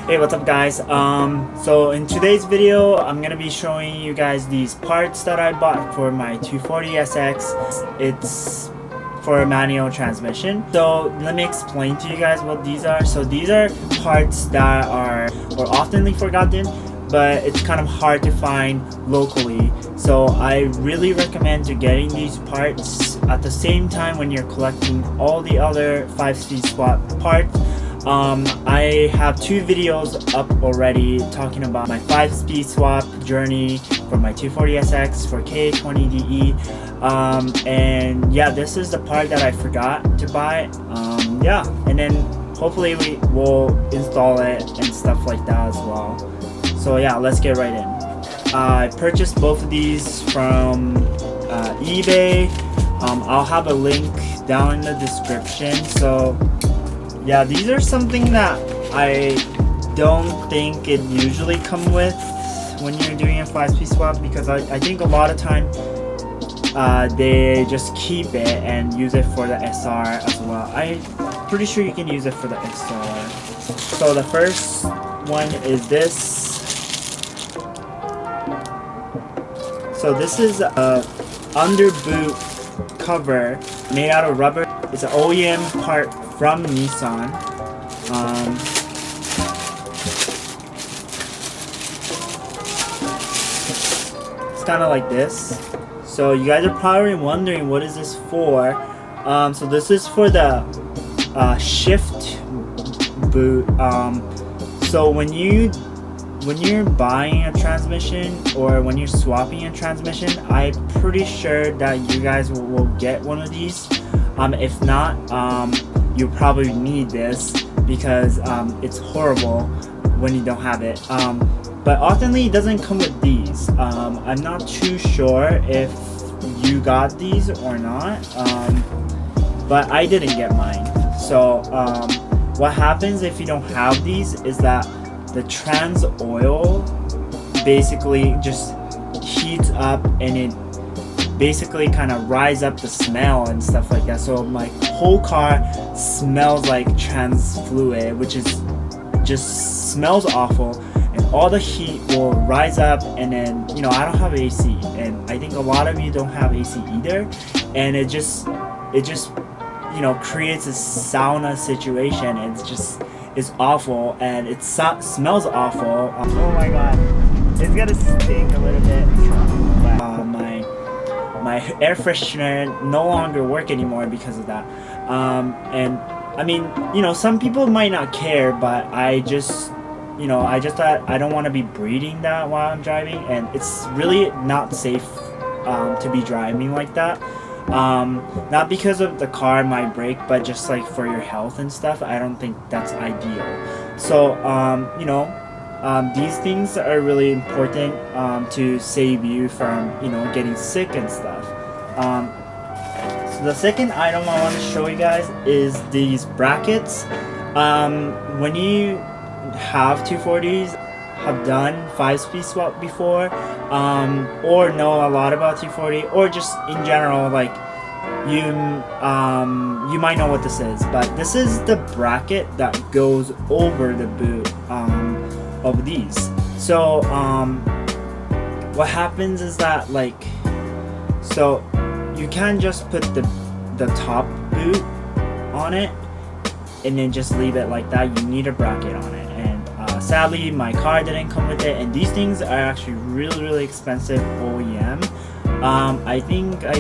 Hey, what's up guys? So in today's video I'm gonna be showing you guys these parts that I bought for my 240SX. It's for a manual transmission. So let me explain to you guys what these are. So these are parts that are oftenly forgotten, but it's kind of hard to find locally. So I really recommend to getting these parts at the same time when you're collecting all the other 5-speed swap parts. I have 2 videos up already talking about my 5-speed swap journey for my 240SX for K20DE. And yeah, this is the part that I forgot to buy. Yeah, and then hopefully we will install it and stuff like that as well. So yeah, let's get right in. I purchased both of these from eBay. I'll have a link down in the description. So yeah, these are something that I don't think it usually come with when you're doing a 5-speed swap, because I think a lot of time they just keep it and use it for the SR as well. I'm pretty sure you can use it for the SR. So the first one is this. So this is a under boot cover made out of rubber. It's an OEM part from Nissan. It's kind of like this. So you guys are probably wondering, what is this for? So this is for the shift boot. So when you're buying a transmission or when you're swapping a transmission, I'm pretty sure that you guys will get one of these. If not, you probably need this, because it's horrible when you don't have it. But oftenly it doesn't come with these. I'm not too sure if you got these or not, but I didn't get mine. So what happens if you don't have these is that the trans oil basically just heats up, and it basically kind of rise up the smell and stuff like that. So my whole car smells like trans fluid, which is just smells awful, and all the heat will rise up. And then, you know, I don't have AC, and I think a lot of you don't have AC either, and it just you know, creates a sauna situation. It's awful, and it smells awful. Oh my god, it's gonna stink a little bit. My air freshener no longer work anymore because of that. And I mean, you know, some people might not care, but I just thought I don't want to be breathing that while I'm driving, and it's really not safe to be driving like that. Not because of the car might break, but just like for your health and stuff. I don't think that's ideal. So you know, these things are really important to save you from, you know, getting sick and stuff. So the second item I want to show you guys is these brackets. When you have 240s, have done 5-speed swap before, or know a lot about 240, or just in general, like you might know what this is, but this is the bracket that goes over the boot of these. So what happens is that, like, so you can't just put the top boot on it and then just leave it like that. You need a bracket on it, and sadly my car didn't come with it, and these things are actually really expensive OEM. I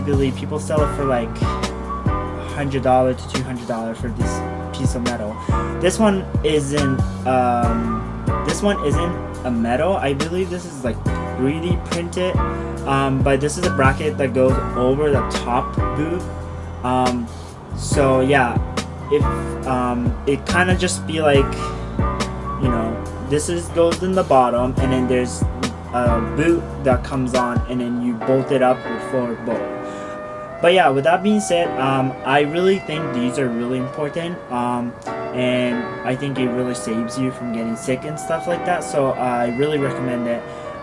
believe people sell it for like $100 to $200 for this piece of metal. This one isn't a metal. I believe this is like 3D printed, but this is a bracket that goes over the top boot. So yeah, if it kind of just be like, you know, this goes in the bottom, and then there's a boot that comes on, and then you bolt it up with forward bolt. But yeah, with that being said, I really think these are really important, and I think it really saves you from getting sick and stuff like that. So I really recommend it.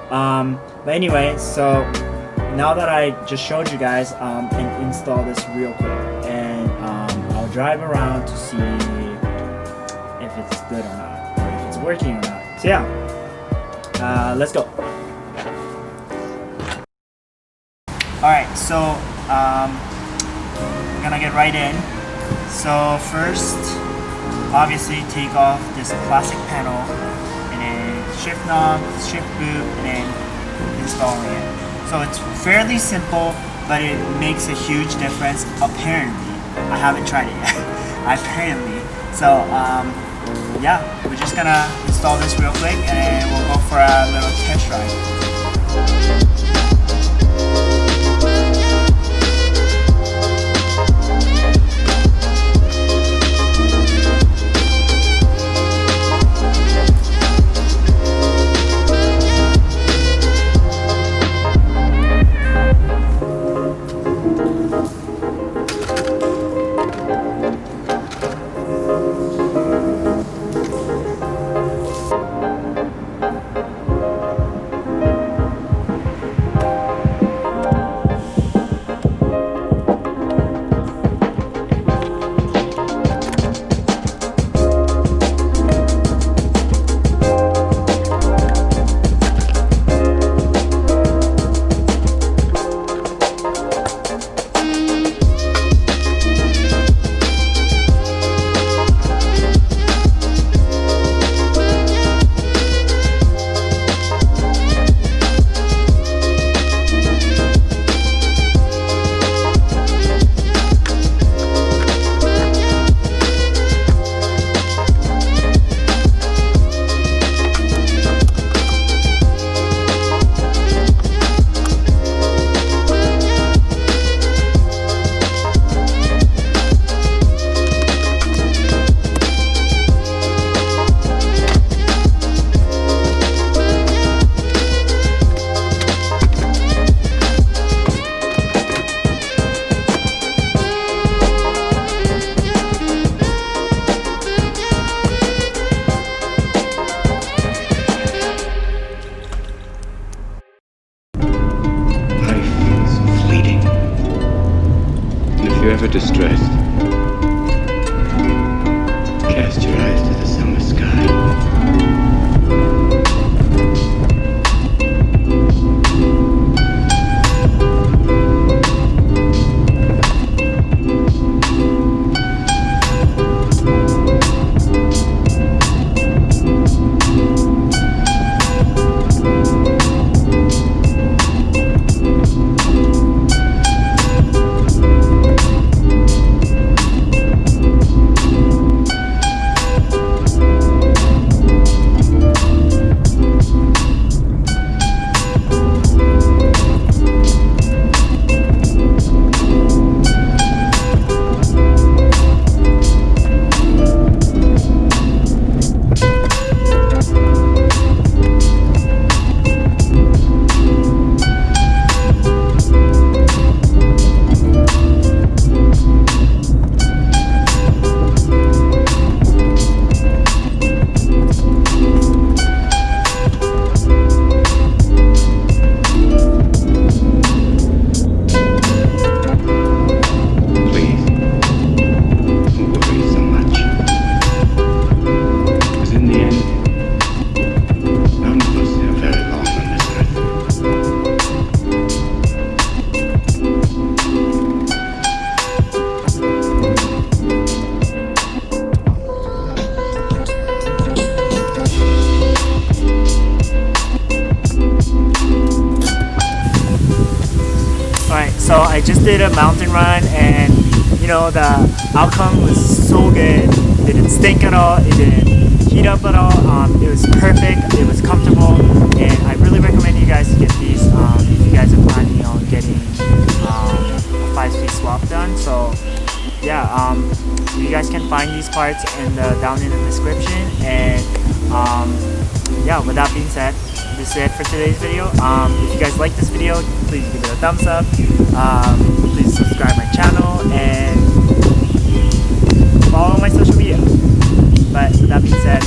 But anyway, so now that I just showed you guys, and install this real quick, and I'll drive around to see if it's good or not, or if it's working or not. So yeah, let's go. Alright, so we're gonna get right in. So first, obviously take off this plastic panel, and then shift knob, shift boot, and then installing it. So it's fairly simple, but it makes a huge difference apparently. I haven't tried it yet. Apparently. So yeah, we're just gonna install this real quick and then we'll go for a little test ride. Distressed. Cast your eyes to the summer sky. So I just did a mountain run, and you know, the outcome was so good. It didn't stink at all, it didn't heat up at all. It was perfect, it was comfortable, and I really recommend you guys to get these if you guys are planning on getting a 5-speed swap done. So yeah, you guys can find these parts down in the description. And yeah, with that being said, this is it for today's video. If you guys like this video, please give it a thumbs up. Please subscribe my channel and follow my social media. But with that being said,